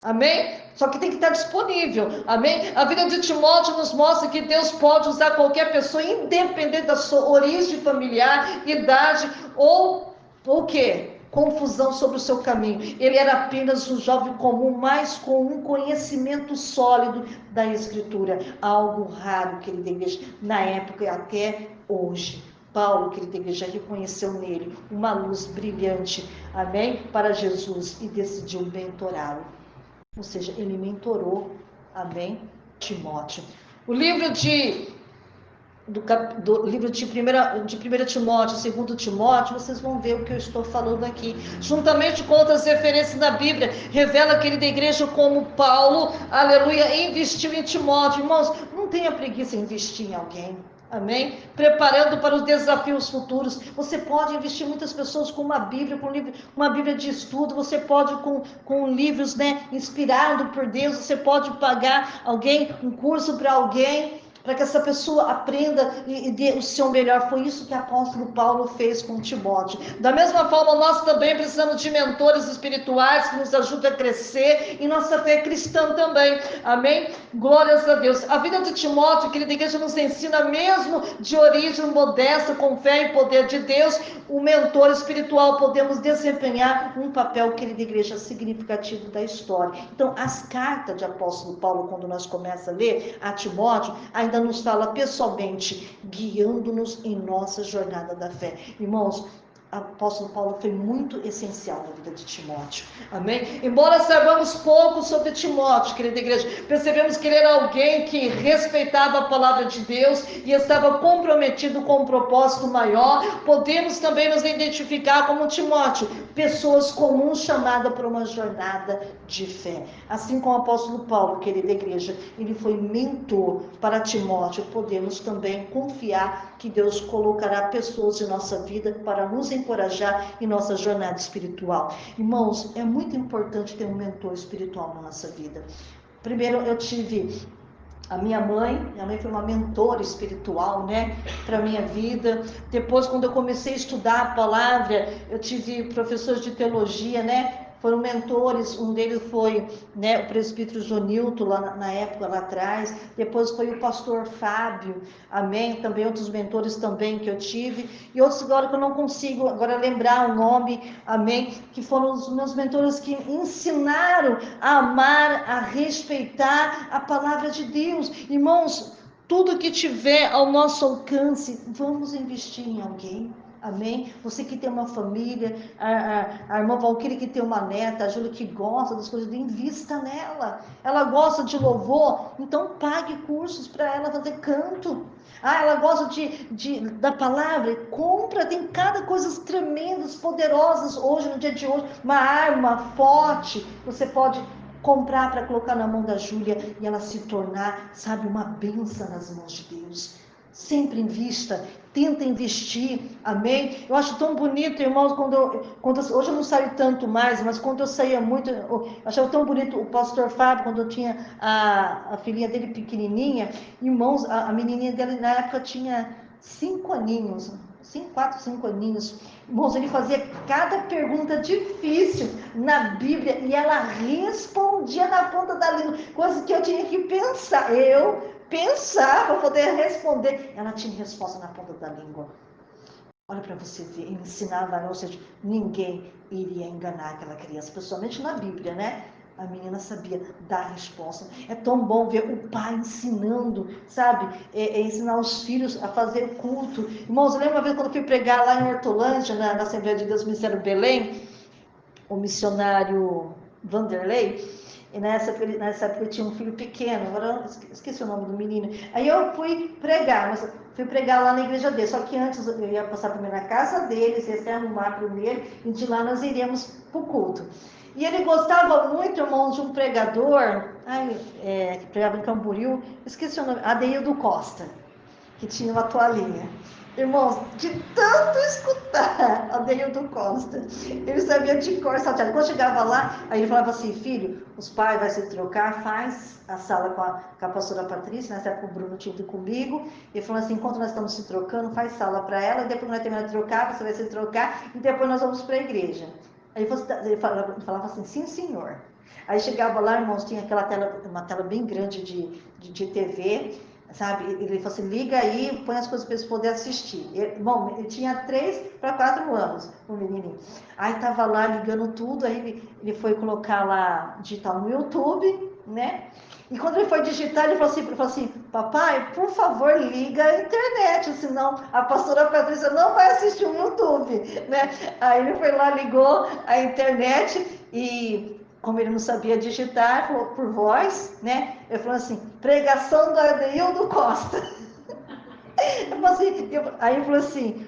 Amém? Só que tem que estar disponível. Amém? A vida de Timóteo nos mostra que Deus pode usar qualquer pessoa, independente da sua origem familiar, idade ou o quê? Confusão sobre o seu caminho. Ele era apenas um jovem comum, mas com um conhecimento sólido da Escritura. Algo raro, querida igreja, na época e até hoje. Paulo, querida igreja, reconheceu nele uma luz brilhante, amém? Para Jesus e decidiu mentorá-lo. Ou seja, ele mentorou, amém? Timóteo. O livro do livro de 1 Timóteo, 2 Timóteo, vocês vão ver o que eu estou falando aqui. Juntamente com outras referências na Bíblia, revela, querida igreja, como Paulo, aleluia, investiu em Timóteo. Irmãos, não tenha preguiça em investir em alguém. Amém? Preparando para os desafios futuros. Você pode investir muitas pessoas com uma Bíblia, uma Bíblia de estudo. Você pode com livros, né, inspirado por Deus. Você pode pagar um curso para alguém, para que essa pessoa aprenda e dê o seu melhor. Foi isso que o apóstolo Paulo fez com Timóteo. Da mesma forma, nós também precisamos de mentores espirituais que nos ajudem a crescer em nossa fé cristã também. Amém? Glórias a Deus. A vida de Timóteo, querida igreja, nos ensina, mesmo de origem modesta, com fé e poder de Deus, o mentor espiritual, podemos desempenhar um papel, querida igreja, significativo da história. Então, as cartas de apóstolo Paulo, quando nós começamos a ler a Timóteo, ainda nos fala pessoalmente, guiando-nos em nossa jornada da fé. Irmãos, o apóstolo Paulo foi muito essencial na vida de Timóteo. Amém? Embora saibamos pouco sobre Timóteo, querida igreja, percebemos que ele era alguém que respeitava a palavra de Deus e estava comprometido com um propósito maior. Podemos também nos identificar como Timóteo, pessoas comuns chamadas para uma jornada de fé. Assim como o apóstolo Paulo, querida igreja, ele foi mentor para Timóteo. Podemos também confiar que Deus colocará pessoas em nossa vida para nos encorajar em nossa jornada espiritual. Irmãos, é muito importante ter um mentor espiritual na nossa vida. Primeiro, eu tive a minha mãe foi uma mentora espiritual, né, para a minha vida. Depois, quando eu comecei a estudar a palavra, eu tive professores de teologia, né, foram mentores, um deles foi, né, o presbítero Jonilton, lá na época, lá atrás, depois foi o pastor Fábio, amém, também outros mentores também que eu tive, e outros agora que eu não consigo agora lembrar o nome, amém, que foram os meus mentores que ensinaram a amar, a respeitar a palavra de Deus. Irmãos, tudo que tiver ao nosso alcance, vamos investir em alguém. Amém? Você que tem uma família, a irmã Valquíria que tem uma neta, a Júlia que gosta das coisas, invista nela. Ela gosta de louvor, então pague cursos para ela fazer canto. Ela gosta da palavra, compra, tem cada coisas tremendas, poderosas hoje, no dia de hoje, uma arma forte, você pode comprar para colocar na mão da Júlia e ela se tornar, sabe, uma bênção nas mãos de Deus. Sempre invista, tenta investir, amém? Eu acho tão bonito, irmãos, hoje eu não saio tanto mais, mas quando eu saía muito, eu achava tão bonito o pastor Fábio, quando eu tinha a filhinha dele pequenininha, irmãos, a menininha dele na época tinha 5 aninhos, 4, 5 aninhos, irmãos, ele fazia cada pergunta difícil na Bíblia e ela respondia na ponta da língua, coisa que eu tinha que pensar, para poder responder. Ela tinha resposta na ponta da língua. Olha para você ver, ensinava, ou seja, ninguém iria enganar aquela criança, principalmente na Bíblia, né? A menina sabia dar resposta. É tão bom ver o pai ensinando, sabe? Ensinar os filhos a fazer culto. Irmãos, eu lembro uma vez quando eu fui pregar lá em Hortolândia, na Assembleia de Deus, Ministério Belém, o missionário Vanderlei, e nessa época eu tinha um filho pequeno, agora eu esqueci o nome do menino. Aí eu fui pregar lá na igreja dele, só que antes eu ia passar primeiro na casa deles, ia se arrumar primeiro, e de lá nós iríamos para o culto. E ele gostava muito, irmãos, de um pregador, que pregava em Camboriú, esqueci o nome, Adeildo Costa, que tinha uma toalhinha. Irmãos, de tanto escutar Adeildo Costa, ele sabia de cor salteado. Quando chegava lá, aí ele falava assim, filho, os pais vão se trocar, faz a sala com a pastora Patrícia, nessa época o Bruno tinha ido comigo, ele falou assim, enquanto nós estamos se trocando, faz sala para ela, e depois nós terminamos de trocar, você vai se trocar, e depois nós vamos para a igreja. Aí ele falava assim, sim senhor. Aí chegava lá, irmãos, tinha uma tela bem grande de TV, sabe? Ele falou assim, liga aí, põe as coisas para eles poderem assistir. Bom, ele tinha 3 para 4 anos, o menininho. Aí tava lá ligando tudo, aí ele foi colocar lá, digitar no YouTube, né? E quando ele foi digitar, ele falou assim, papai, por favor, liga a internet, senão a pastora Patrícia não vai assistir o YouTube, né? Aí ele foi lá, ligou a internet e, como ele não sabia digitar, falou por voz, né? Ele falou assim, pregação do Adeildo Costa. Aí ele falou assim,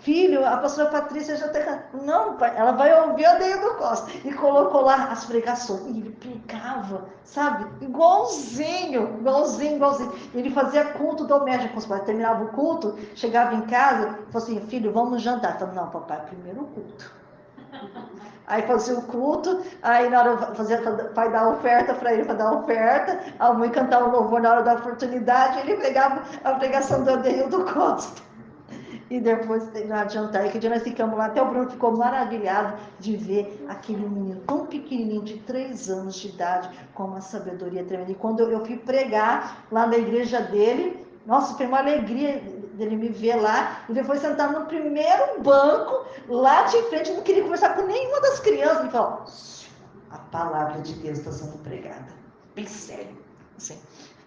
filho, a pastora Patrícia já está... Não, pai, ela vai ouvir a Adeildo Costa. E colocou lá as pregações. E ele pregava, sabe? Igualzinho. Ele fazia culto doméstico com os pais. Terminava o culto, chegava em casa, falou assim, filho, vamos jantar. Eu falei, não, papai, primeiro o culto. Aí fazia o culto, aí na hora vai dar oferta para ele, dar oferta, a mãe cantava o louvor na hora da oportunidade, ele pegava a pregação do Adeildo Costa. E depois, no jantar, e que dia nós ficamos lá, até o Bruno ficou maravilhado de ver aquele menino tão pequenininho, de 3 anos de idade, com uma sabedoria tremenda. E quando eu fui pregar lá na igreja dele, nossa, foi uma alegria dele me ver lá, e depois sentar no primeiro banco, lá de frente, não queria conversar com nenhuma das crianças, ele falou, a palavra de Deus está sendo pregada, bem sério, assim.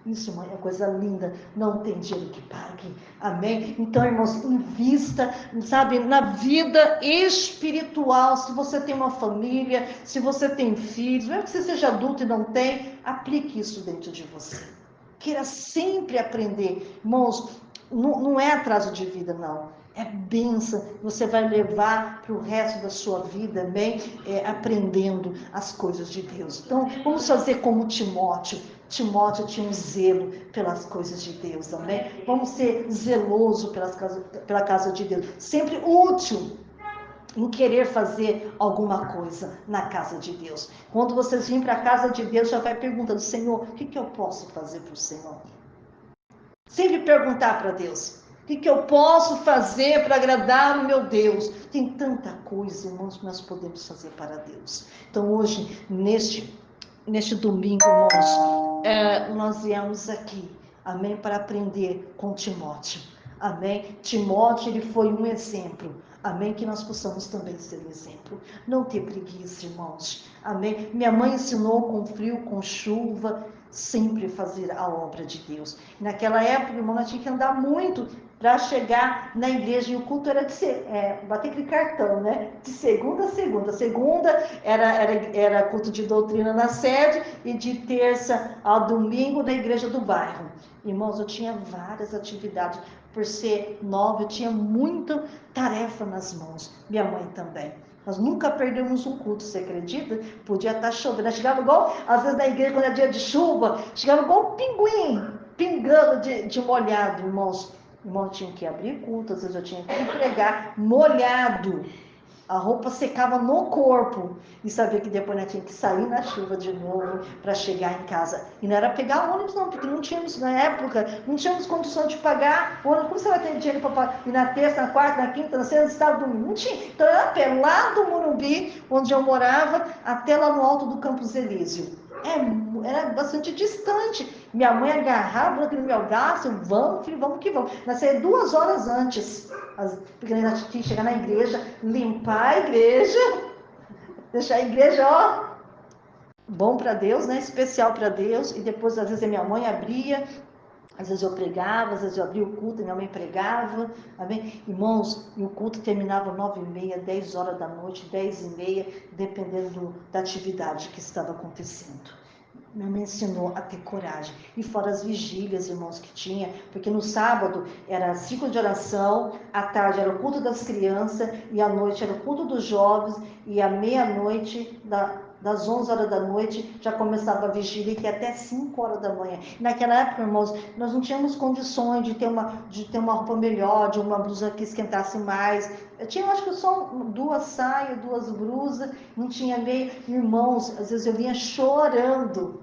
Isso é uma coisa linda, não tem dinheiro que pague, amém? Então, irmãos, invista, sabe, na vida espiritual. Se você tem uma família, se você tem filhos, mesmo que você seja adulto e não tem, aplique isso dentro de você. Queira sempre aprender, irmãos, não é atraso de vida, não. É bênção, você vai levar para o resto da sua vida, amém? Aprendendo as coisas de Deus. Então, vamos fazer como Timóteo. Timóteo tinha um zelo pelas coisas de Deus, amém? Vamos ser zeloso pela casa de Deus. Sempre útil em querer fazer alguma coisa na casa de Deus. Quando vocês virem para a casa de Deus, já vai perguntando, Senhor, o que eu posso fazer para o Senhor? Sempre perguntar para Deus. O que eu posso fazer para agradar o meu Deus? Tem tanta coisa, irmãos, que nós podemos fazer para Deus. Então, hoje, neste domingo, irmãos, nós viemos aqui, amém, para aprender com Timóteo. Amém? Timóteo, ele foi um exemplo. Amém? Que nós possamos também ser um exemplo. Não ter preguiça, irmãos. Amém? Minha mãe ensinou com frio, com chuva, sempre fazer a obra de Deus. Naquela época, irmão, nós tínhamos que andar muito para chegar na igreja, e o culto era de bater aquele cartão, né? De segunda a segunda. Segunda era culto de doutrina na sede, e de terça ao domingo na igreja do bairro. Irmãos, eu tinha várias atividades. Por ser nova, eu tinha muita tarefa nas mãos. Minha mãe também. Nós nunca perdemos um culto, você acredita? Podia estar chovendo. Nós chegava igual, às vezes na igreja, quando é dia de chuva, chegava igual um pinguim, pingando de molhado, irmãos. Irmão, eu tinha que abrir culto, às vezes eu tinha que pregar molhado. A roupa secava no corpo. E sabia que depois nós tinha que sair na chuva de novo para chegar em casa. E não era pegar ônibus não, porque não tínhamos, na época, não tínhamos condições de pagar ônibus. Como você vai ter dinheiro para pagar? E na terça, na quarta, na quinta, na sexta, sábado, domingo? Não tinha. Então era a pé, lá do Morumbi, onde eu morava, até lá no alto do Campos Elísio. Era bastante distante. Minha mãe agarrava no meu braço, vamos, filho, vamos que vamos. Nós saímos 2 horas antes, porque nós tínhamos que chegar na igreja, limpar a igreja, deixar a igreja, ó, bom para Deus, né? Especial para Deus. E depois, às vezes, a minha mãe abria, às vezes eu pregava, às vezes eu abria o culto, minha mãe pregava, amém? Irmãos, e o culto terminava 9h30, 10 horas da noite, 10h30, dependendo da atividade que estava acontecendo. Minha mãe ensinou a ter coragem. E fora as vigílias, irmãos, que tinha, porque no sábado era ciclo de oração, à tarde era o culto das crianças, e à noite era o culto dos jovens, e à meia-noite, das 11 horas da noite, já começava a vigília, que ia até 5 horas da manhã. Naquela época, irmãos, nós não tínhamos condições de ter uma roupa melhor, de uma blusa que esquentasse mais. Eu tinha, acho que só 2 saias, 2 blusas, não tinha meio. Irmãos, às vezes eu vinha chorando,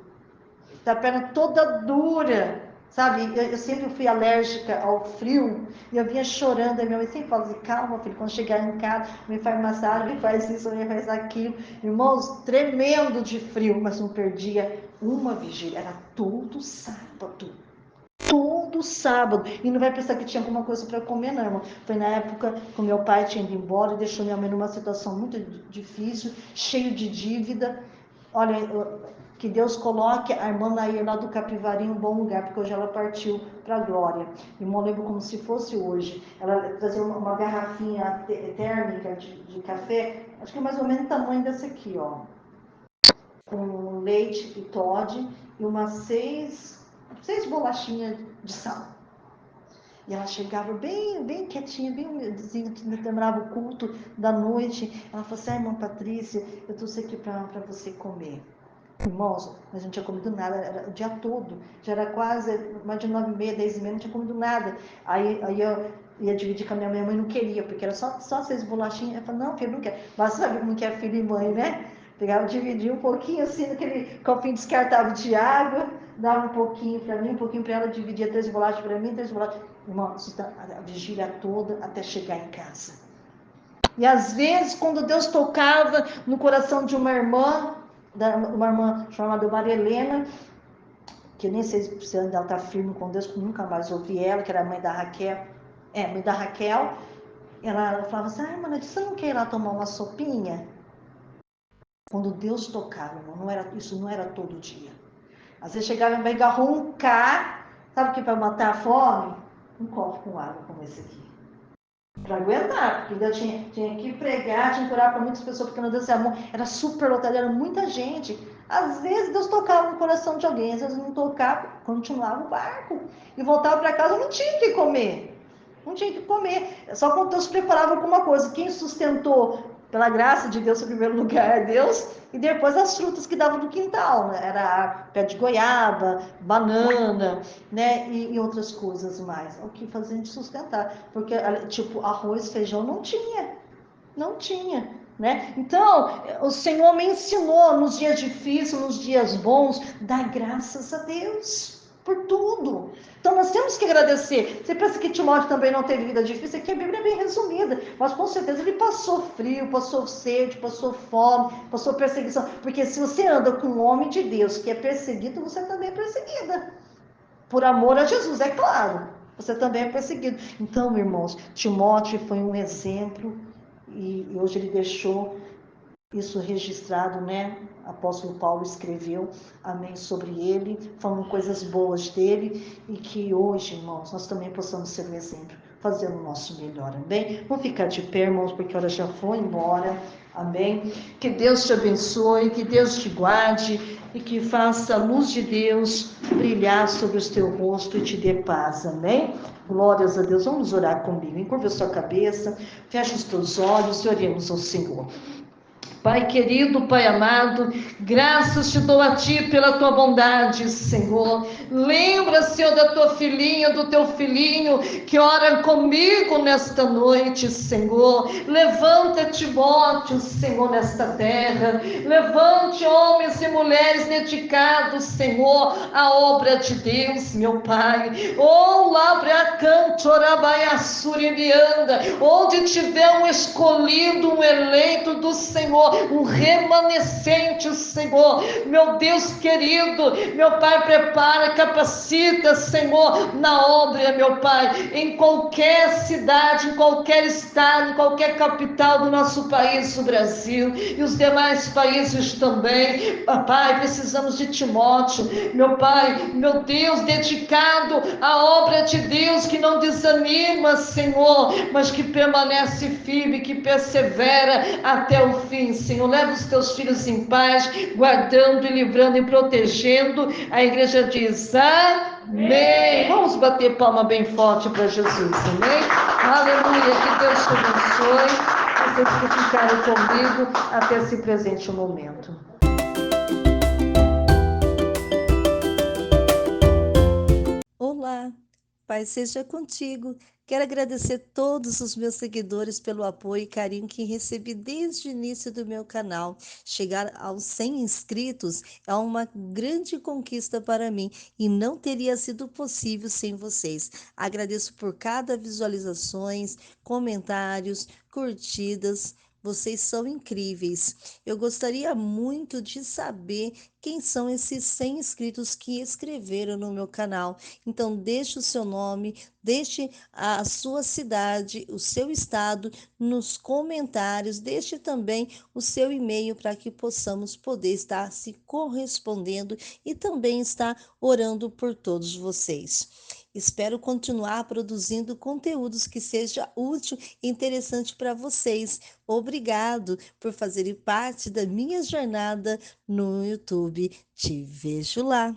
da perna toda dura, sabe? Eu sempre fui alérgica ao frio, e eu vinha chorando. A minha mãe sempre falava assim: calma, filho, quando chegar em casa, me faz massagem, me faz isso, me faz aquilo. Irmãos, tremendo de frio, mas não perdia uma vigília, era todo sábado. Todo sábado. E não vai pensar que tinha alguma coisa para comer, não, irmão. Foi na época que o meu pai tinha ido embora e deixou minha mãe numa situação muito difícil, cheio de dívida. Olha, que Deus coloque a irmã Nair lá do Capivari em um bom lugar, porque hoje ela partiu para a glória. Irmão, lembro como se fosse hoje. Ela trazia uma garrafinha térmica de café, acho que é mais ou menos o tamanho dessa aqui, ó. Com leite e Toddy e umas 6 bolachinhas de sal. E ela chegava bem quietinha, bem humildezinha, que terminava o culto da noite. Ela falou assim: irmã Patrícia, eu trouxe aqui para você comer. Irmãos, a gente não tinha comido nada, era o dia todo. Já era quase mais de 9h30, 10h30, não tinha comido nada. Aí eu ia dividir com a minha mãe não queria, porque era só 6 bolachinhas. Eu falei: não, filho, não quer. Mas sabe como que é filho e mãe, né? Pegava, dividia um pouquinho assim, naquele copinho descartável de água, dava um pouquinho para mim, um pouquinho para ela, dividia 3 bolachas para mim, 3 bolachas. Irmão, a vigília toda até chegar em casa. E às vezes, quando Deus tocava no coração de uma irmã chamada Maria Helena, que eu nem sei se ela está firme com Deus, porque nunca mais ouvi ela, que era mãe da Raquel. Mãe da Raquel. Ela falava assim: irmã, você não quer ir lá tomar uma sopinha? Quando Deus tocava, irmão, isso não era todo dia. Às vezes chegava em barriga roncar, sabe o que para matar a fome? Um copo com água como esse aqui. Para aguentar, porque eu tinha que pregar, tinha que orar para muitas pessoas, porque meu Deus, era super lotado, era muita gente. Às vezes Deus tocava no coração de alguém, às vezes não tocava, continuava o barco. E voltava para casa, não tinha o que comer. Não tinha que comer. Só quando Deus preparava alguma coisa. Quem sustentou, pela graça de Deus, em primeiro lugar, é Deus. E depois as frutas que davam do quintal, né? Era pé de goiaba, banana, né? E outras coisas mais. O que fazia a gente sustentar. Porque, tipo, arroz, feijão não tinha. Não tinha. Né? Então, o Senhor me ensinou nos dias difíceis, nos dias bons, dar graças a Deus. por tudo. Então nós temos que agradecer. Você pensa que Timóteo também não teve vida difícil? Aqui a Bíblia é bem resumida, mas com certeza ele passou frio, passou sede, passou fome, passou perseguição. Porque se você anda com um homem de Deus que é perseguido, você também é perseguida. Por amor a Jesus, é claro. Você também é perseguido. Então, meus irmãos, Timóteo foi um exemplo e hoje ele deixou isso registrado, né? O apóstolo Paulo escreveu, amém, sobre ele, falando coisas boas dele, e que hoje, irmãos, nós também possamos ser um exemplo, fazendo o nosso melhor, amém? Vamos ficar de pé, irmãos, porque a hora já foi embora, amém? Que Deus te abençoe, que Deus te guarde, e que faça a luz de Deus brilhar sobre o teu rosto e te dê paz, amém? Glórias a Deus. Vamos orar comigo. Encurva a sua cabeça, feche os teus olhos e oremos ao Senhor. Pai querido, Pai amado, graças te dou a Ti pela Tua bondade, Senhor. Lembra, Senhor, da Tua filhinha, do Teu filhinho, que ora comigo nesta noite, Senhor. Levanta, Timóteo, Senhor, nesta terra. Levante homens e mulheres dedicados, Senhor, à obra de Deus, meu Pai. Oh, labracanto, orabaiassuribianda, onde tiver um escolhido, um eleito do Senhor, um remanescente, Senhor, meu Deus querido, meu Pai, prepara, capacita, Senhor, na obra, meu Pai, em qualquer cidade, em qualquer estado, em qualquer capital do nosso país, o Brasil, e os demais países também. Pai, precisamos de Timóteo, meu Pai, meu Deus, dedicado à obra de Deus, que não desanima, Senhor, mas que permanece firme, que persevera até o fim, Senhor. Leva os teus filhos em paz, guardando e livrando e protegendo. A igreja diz amém. Vamos bater palma bem forte para Jesus, amém? Aleluia, que Deus te abençoe. Vocês que ficaram comigo até esse presente momento. Olá, Pai seja contigo. Quero agradecer todos os meus seguidores pelo apoio e carinho que recebi desde o início do meu canal. Chegar aos 100 inscritos é uma grande conquista para mim e não teria sido possível sem vocês. Agradeço por cada visualizações, comentários, curtidas. Vocês são incríveis. Eu gostaria muito de saber quem são esses 100 inscritos que escreveram no meu canal. Então, deixe o seu nome, deixe a sua cidade, o seu estado nos comentários, deixe também o seu e-mail para que possamos poder estar se correspondendo e também estar orando por todos vocês. Espero continuar produzindo conteúdos que seja útil e interessante para vocês. Obrigado por fazerem parte da minha jornada no YouTube. Te vejo lá.